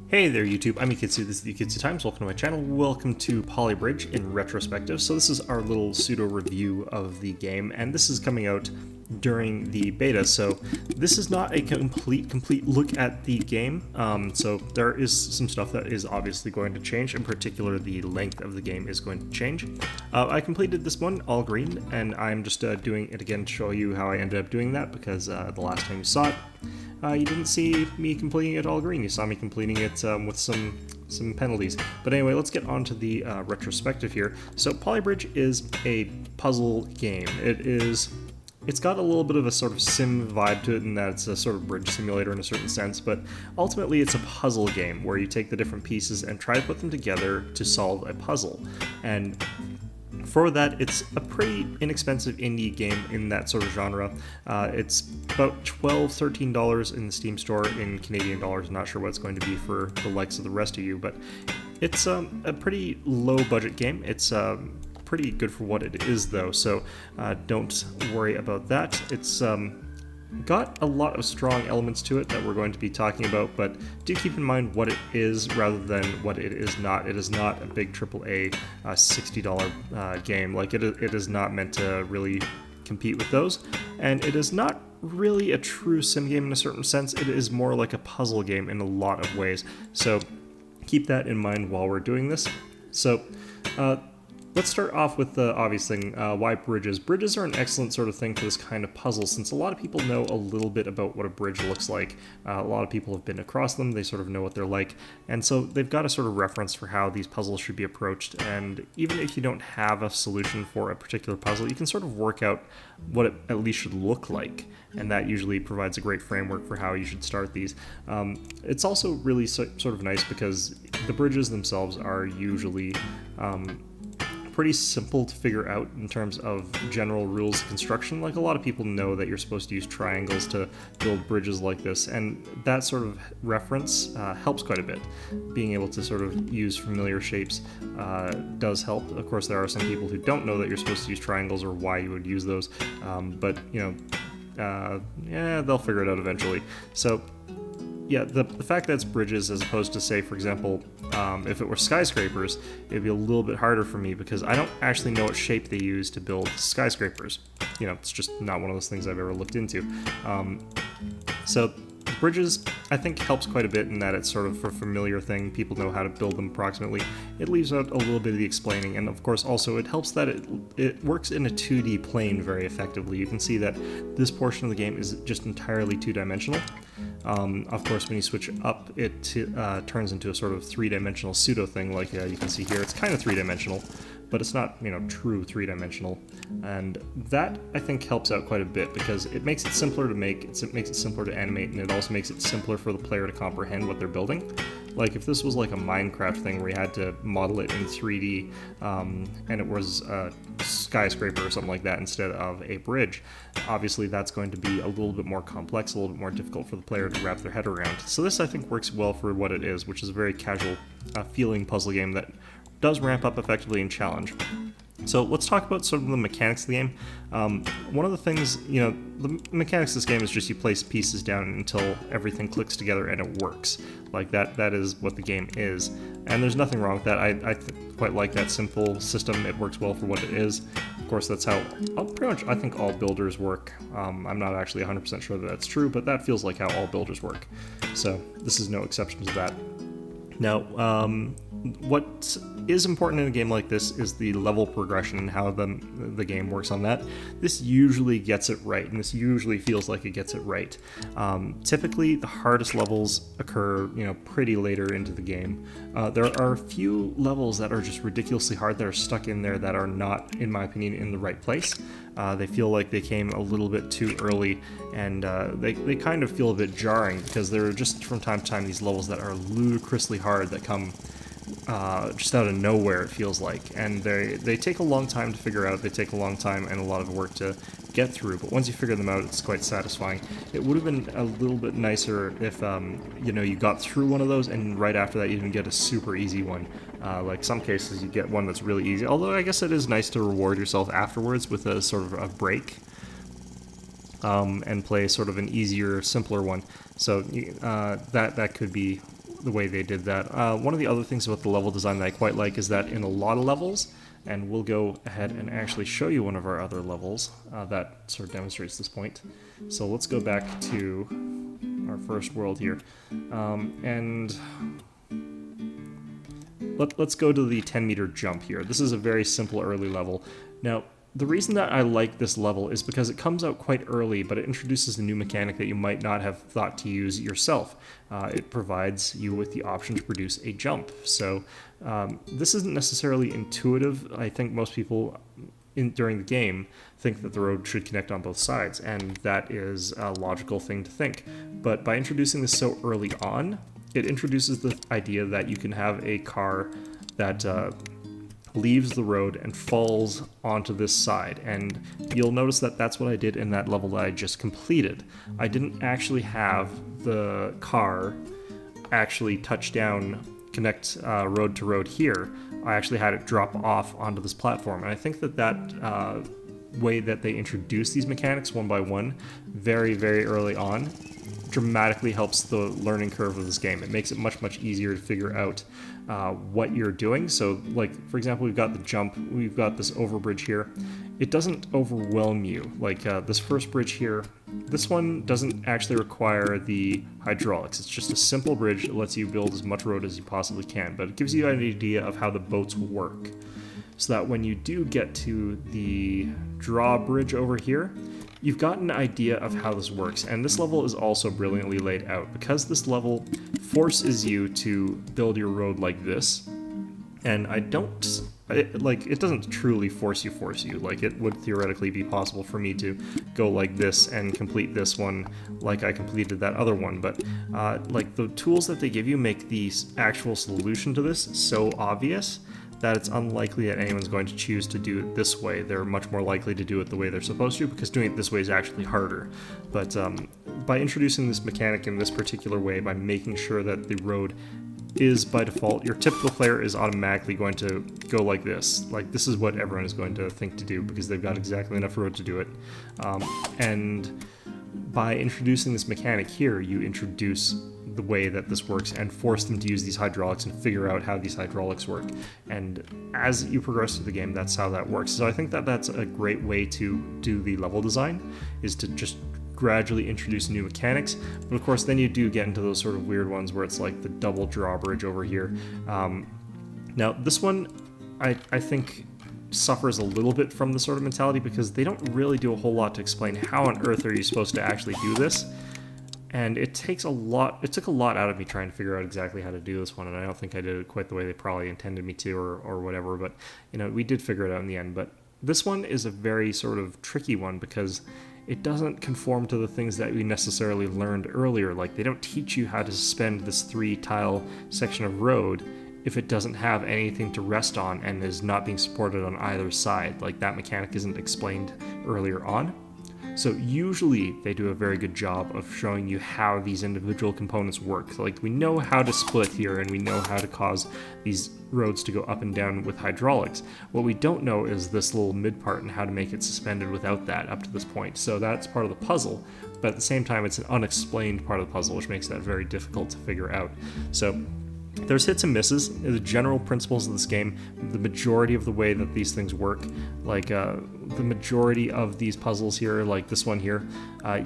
Hey there YouTube, I'm Yukitsu, this is the Yukitsu Times, welcome to my channel, welcome to Polybridge in Retrospective. So this is our little pseudo-review of the game, and this is coming out during the beta, so this is not a complete look at the game, so there is some stuff that is obviously going to change, in particular the length of the game is going to change. I completed this one all green, and I'm just doing it again to show you how I ended up doing that, because the last time you saw it, you didn't see me completing it all green. You saw me completing it with some penalties. But anyway, let's get on to the retrospective here. So Polybridge is a puzzle game. It's got a little bit of a sort of sim vibe to it in that it's a sort of bridge simulator in a certain sense, but ultimately it's a puzzle game where you take the different pieces and try to put them together to solve a puzzle. And for that, it's a pretty inexpensive indie game in that sort of genre. It's about $12, $13 in the Steam store in Canadian dollars. I'm not sure what it's going to be for the likes of the rest of you, but it's a pretty low budget game. It's pretty good for what it is though, so don't worry about that. It's got a lot of strong elements to it that we're going to be talking about, but do keep in mind what it is rather than what it is not. It is not a big AAA $60 game. Like it is not meant to really compete with those, and it is not really a true sim game in a certain sense. It is more like a puzzle game in a lot of ways, so keep that in mind while we're doing this. So let's start off with the obvious thing, why bridges. Bridges are an excellent sort of thing for this kind of puzzle, since a lot of people know a little bit about what a bridge looks like. A lot of people have been across them, they sort of know what they're like, and so they've got a sort of reference for how these puzzles should be approached, and even if you don't have a solution for a particular puzzle, you can sort of work out what it at least should look like, and that usually provides a great framework for how you should start these. It's also really sort of nice because the bridges themselves are usually pretty simple to figure out in terms of general rules of construction. Like, a lot of people know that you're supposed to use triangles to build bridges like this, and that sort of reference helps quite a bit. Being able to sort of use familiar shapes does help. Of course, there are some people who don't know that you're supposed to use triangles or why you would use those, but you know, yeah, they'll figure it out eventually. So yeah, the fact that it's bridges as opposed to, say, for example, if it were skyscrapers, it'd be a little bit harder for me because I don't actually know what shape they use to build skyscrapers. You know, it's just not one of those things I've ever looked into. So bridges, I think, helps quite a bit in that it's sort of a familiar thing. People know how to build them approximately. It leaves out a little bit of the explaining, and of course also it helps that it works in a 2D plane very effectively. You can see that this portion of the game is just entirely two-dimensional. Of course, when you switch up, it turns into a sort of three-dimensional pseudo thing, like you can see here. It's kind of three-dimensional, but it's not, you know, true three-dimensional, and that, I think, helps out quite a bit because it makes it simpler to make, it makes it simpler to animate, and it also makes it simpler for the player to comprehend what they're building. Like, if this was like a Minecraft thing where you had to model it in 3D, and it was a skyscraper or something like that instead of a bridge, obviously that's going to be a little bit more complex, a little bit more difficult for the player to wrap their head around. So this, I think, works well for what it is, which is a very casual feeling puzzle game that does ramp up effectively in challenge. So let's talk about sort of the mechanics of the game. One of the things, you know, the mechanics of this game is just you place pieces down until everything clicks together and it works. Like, that is what the game is. And there's nothing wrong with that. I quite like that simple system. It works well for what it is. Of course, that's how pretty much I think all builders work. I'm not actually 100% sure that that's true, but that feels like how all builders work. So this is no exception to that. Now, what is important in a game like this is the level progression and how the game works on that. This usually gets it right, and this usually feels like it gets it right. Typically, the hardest levels occur, you know, pretty later into the game. There are a few levels that are just ridiculously hard that are stuck in there that are not, in my opinion, in the right place. They feel like they came a little bit too early, and they kind of feel a bit jarring because there are just from time to time these levels that are ludicrously hard that come just out of nowhere, it feels like, and they take a long time to figure out. They take a long time and a lot of work to get through, but once you figure them out, it's quite satisfying. It would have been a little bit nicer if you know, you got through one of those and right after that you didn't get a super easy one. Like, some cases you get one that's really easy, although I guess it is nice to reward yourself afterwards with a sort of a break. And play sort of an easier, simpler one. So that could be the way they did that. One of the other things about the level design that I quite like is that in a lot of levels, and we'll go ahead and actually show you one of our other levels that sort of demonstrates this point. So let's go back to our first world here, and let's go to the 10-meter jump here. This is a very simple early level. Now, the reason that I like this level is because it comes out quite early, but it introduces a new mechanic that you might not have thought to use yourself. It provides you with the option to produce a jump. So this isn't necessarily intuitive. I think most people during the game think that the road should connect on both sides, and that is a logical thing to think. But by introducing this so early on, it introduces the idea that you can have a car that leaves the road and falls onto this side, and you'll notice that that's what I did in that level that I just completed. I didn't actually have the car actually touch down, connect road to road here. I actually had it drop off onto this platform, and I think that way that they introduce these mechanics one by one very, very early on dramatically helps the learning curve of this game. It makes it much, much easier to figure out what you're doing. So, like, for example, we've got the jump, we've got this overbridge here. It doesn't overwhelm you. Like this first bridge here, this one doesn't actually require the hydraulics. It's just a simple bridge that lets you build as much road as you possibly can, but it gives you an idea of how the boats work. So that when you do get to the drawbridge over here, you've got an idea of how this works. And this level is also brilliantly laid out, because this level forces you to build your road like this. And it doesn't truly force you. Like, it would theoretically be possible for me to go like this and complete this one like I completed that other one. But like, the tools that they give you make the actual solution to this so obvious that it's unlikely that anyone's going to choose to do it this way. They're much more likely to do it the way they're supposed to, because doing it this way is actually harder. But by introducing this mechanic in this particular way, by making sure that the road is by default, your typical player is automatically going to go like this. Like, this is what everyone is going to think to do, because they've got exactly enough road to do it. And by introducing this mechanic here, you introduce the way that this works and force them to use these hydraulics and figure out how these hydraulics work. And as you progress through the game, that's how that works. So I think that that's a great way to do the level design, is to just gradually introduce new mechanics. But of course, then you do get into those sort of weird ones where it's like the double drawbridge over here. Now, this one, I think, suffers a little bit from this sort of mentality, because they don't really do a whole lot to explain how on earth are you supposed to actually do this. And it took a lot out of me trying to figure out exactly how to do this one, and I don't think I did it quite the way they probably intended me to, or whatever, but, you know, we did figure it out in the end. But this one is a very sort of tricky one, because it doesn't conform to the things that we necessarily learned earlier. Like, they don't teach you how to suspend this 3-tile section of road if it doesn't have anything to rest on and is not being supported on either side. Like, that mechanic isn't explained earlier on. So usually they do a very good job of showing you how these individual components work. Like, we know how to split here, and we know how to cause these roads to go up and down with hydraulics. What we don't know is this little mid part and how to make it suspended without that up to this point. So that's part of the puzzle, but at the same time it's an unexplained part of the puzzle, which makes that very difficult to figure out. So there's hits and misses. The general principles of this game, the majority of the way that these things work, like the majority of these puzzles here, like this one here,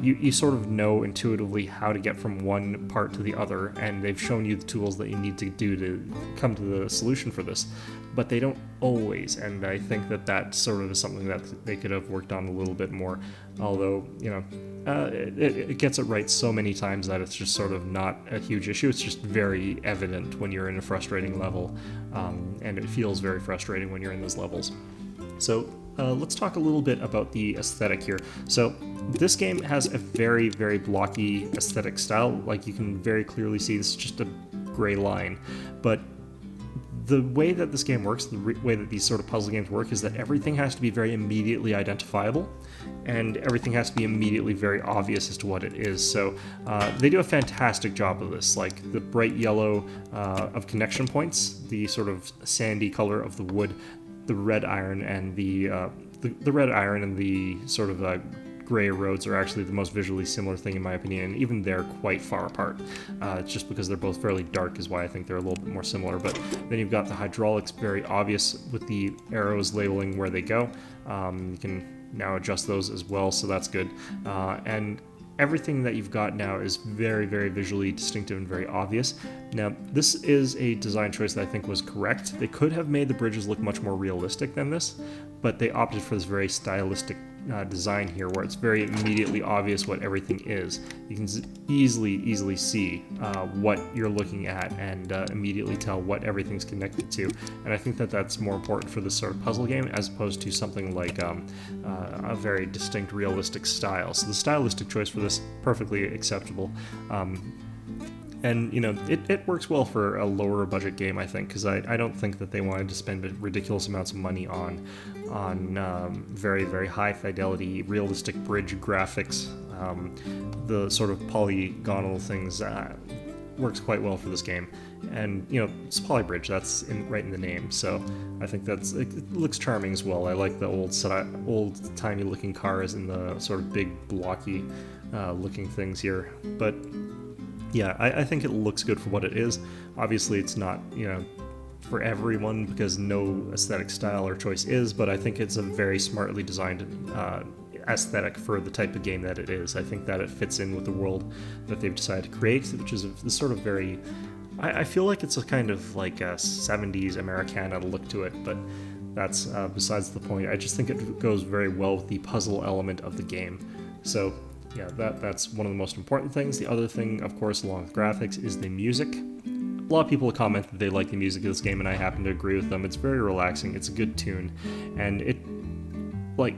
you sort of know intuitively how to get from one part to the other, and they've shown you the tools that you need to do to come to the solution for this. But they don't always, and I think that that sort of is something that they could have worked on a little bit more. Although, you know, it gets it right so many times that it's just sort of not a huge issue. It's just very evident when you're in a frustrating level, and it feels very frustrating when you're in those levels. So let's talk a little bit about the aesthetic here. So this game has a very, very blocky aesthetic style. Like, you can very clearly see this is just a gray line, but the way that this game works, the way that these sort of puzzle games work, is that everything has to be very immediately identifiable, and everything has to be immediately very obvious as to what it is. So they do a fantastic job of this. Like, the bright yellow of connection points, the sort of sandy color of the wood, the red iron, and the red iron and the sort of gray roads are actually the most visually similar thing in my opinion, and even they're quite far apart. It's just because they're both fairly dark is why I think they're a little bit more similar. But then you've got the hydraulics, very obvious with the arrows labeling where they go. You can now adjust those as well, so that's good. And everything that you've got now is very, very visually distinctive and very obvious. Now, this is a design choice that I think was correct. They could have made the bridges look much more realistic than this, but they opted for this very stylistic design here where it's very immediately obvious what everything is. You can easily see what you're looking at and immediately tell what everything's connected to. And I think that that's more important for this sort of puzzle game as opposed to something like a very distinct realistic style. So the stylistic choice for this, perfectly acceptable. And, you know, it works well for a lower budget game, I think, because I don't think that they wanted to spend ridiculous amounts of money on very, very high fidelity, realistic bridge graphics. The sort of polygonal things works quite well for this game. And, you know, it's Polybridge, that's right in the name, so I think it looks charming as well. I like the old-timey looking cars and the sort of big, blocky looking things here. But yeah, I think it looks good for what it is. Obviously, it's not, you know, for everyone because no aesthetic style or choice is, but I think it's a very smartly designed aesthetic for the type of game that it is. I think that it fits in with the world that they've decided to create, which is a sort of very... I feel like it's a kind of like a 70s Americana look to it, but that's besides the point. I just think it goes very well with the puzzle element of the game. So yeah, that's one of the most important things. The other thing, of course, along with graphics, is the music. A lot of people comment that they like the music of this game, and I happen to agree with them. It's very relaxing, it's a good tune, and it, like,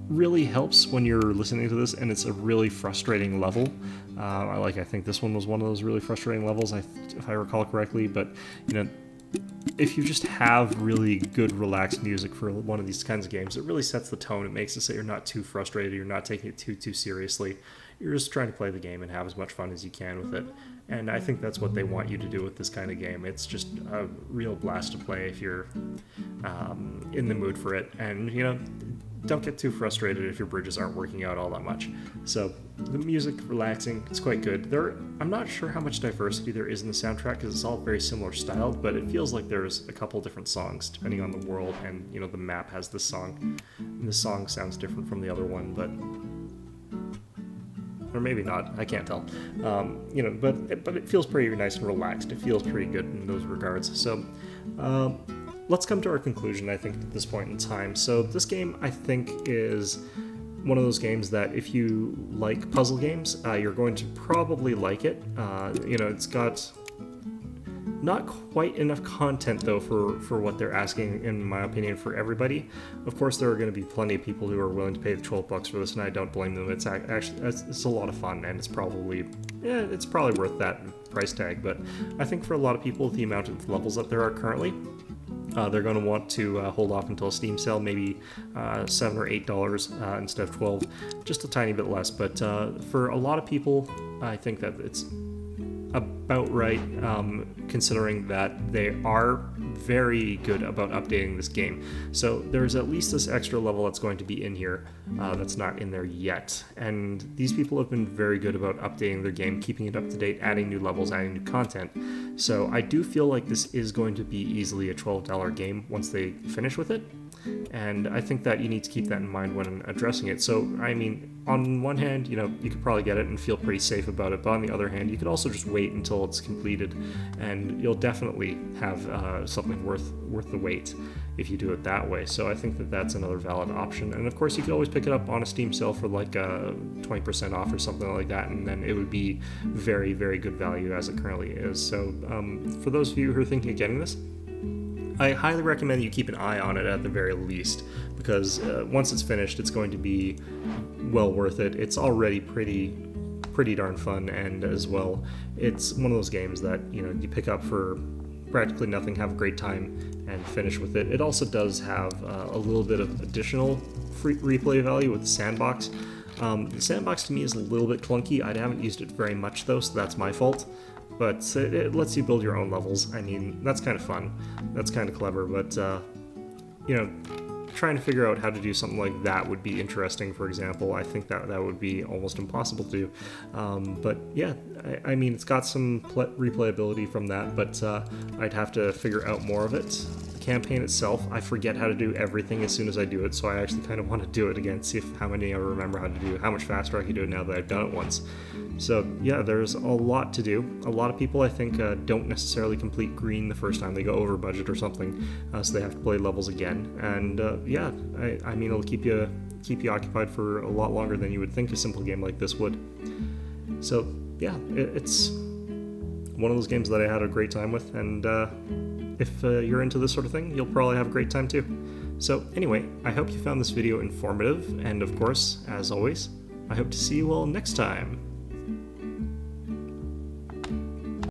really helps when you're listening to this, and it's a really frustrating level. I think this one was one of those really frustrating levels, if I recall correctly, but, you know, if you just have really good relaxed music for one of these kinds of games, it really sets the tone. It makes it so you're not too frustrated, you're not taking it too seriously. You're just trying to play the game and have as much fun as you can with it. And I think that's what they want you to do with this kind of game. It's just a real blast to play if you're in the mood for it. And, you know, don't get too frustrated if your bridges aren't working out all that much. So the music, relaxing, it's quite good. I'm not sure how much diversity there is in the soundtrack because it's all very similar styled, but it feels like there's a couple different songs depending on the world, and, you know, the map has this song. And this song sounds different from the other one, but... or maybe not, I can't tell. You know, but it feels pretty nice and relaxed. It feels pretty good in those regards. So let's come to our conclusion, I think, at this point in time. So this game, I think, is one of those games that if you like puzzle games, you're going to probably like it. You know, it's got not quite enough content, though, for what they're asking, in my opinion, for everybody. Of course, there are going to be plenty of people who are willing to pay the $12 for this, and I don't blame them. It's actually it's a lot of fun, and it's probably worth that price tag. But I think for a lot of people, with the amount of levels that there are currently, they're going to want to hold off until a Steam sale, maybe $7 or $8 instead of $12, just a tiny bit less. But for a lot of people, I think that it's about right, considering that they are very good about updating this game. So there's at least this extra level that's going to be in here that's not in there yet. And these people have been very good about updating their game, keeping it up to date, adding new levels, adding new content. So I do feel like this is going to be easily a $12 game once they finish with it. And I think that you need to keep that in mind when addressing it. So, I mean, on one hand, you know, you could probably get it and feel pretty safe about it, but on the other hand, you could also just wait until it's completed, and you'll definitely have something worth the wait if you do it that way. So I think that that's another valid option. And of course, you could always pick it up on a Steam sale for like 20% off or something like that, and then it would be very, very good value as it currently is. So for those of you who are thinking of getting this, I highly recommend you keep an eye on it at the very least, because once it's finished, it's going to be well worth it. It's already pretty darn fun, and as well, it's one of those games that, you know, you pick up for practically nothing, have a great time, and finish with it. It also does have a little bit of additional free replay value with the sandbox. The sandbox to me is a little bit clunky. I haven't used it very much though, so that's my fault. But it lets you build your own levels. I mean, that's kind of fun. That's kind of clever, but, you know, trying to figure out how to do something like that would be interesting, for example. I think that would be almost impossible to do. But yeah, I mean, it's got some replayability from that, but I'd have to figure out more of it. The campaign itself, I forget how to do everything as soon as I do it, so I actually kind of want to do it again, see how many I remember how to do, how much faster I can do it now that I've done it once. So yeah, there's a lot to do. A lot of people, I think, don't necessarily complete green the first time. They go over budget or something, so they have to play levels again. And yeah, I mean, it'll keep you occupied for a lot longer than you would think a simple game like this would. So yeah, it's one of those games that I had a great time with, and if you're into this sort of thing, you'll probably have a great time too. So anyway, I hope you found this video informative, and of course, as always, I hope to see you all next time.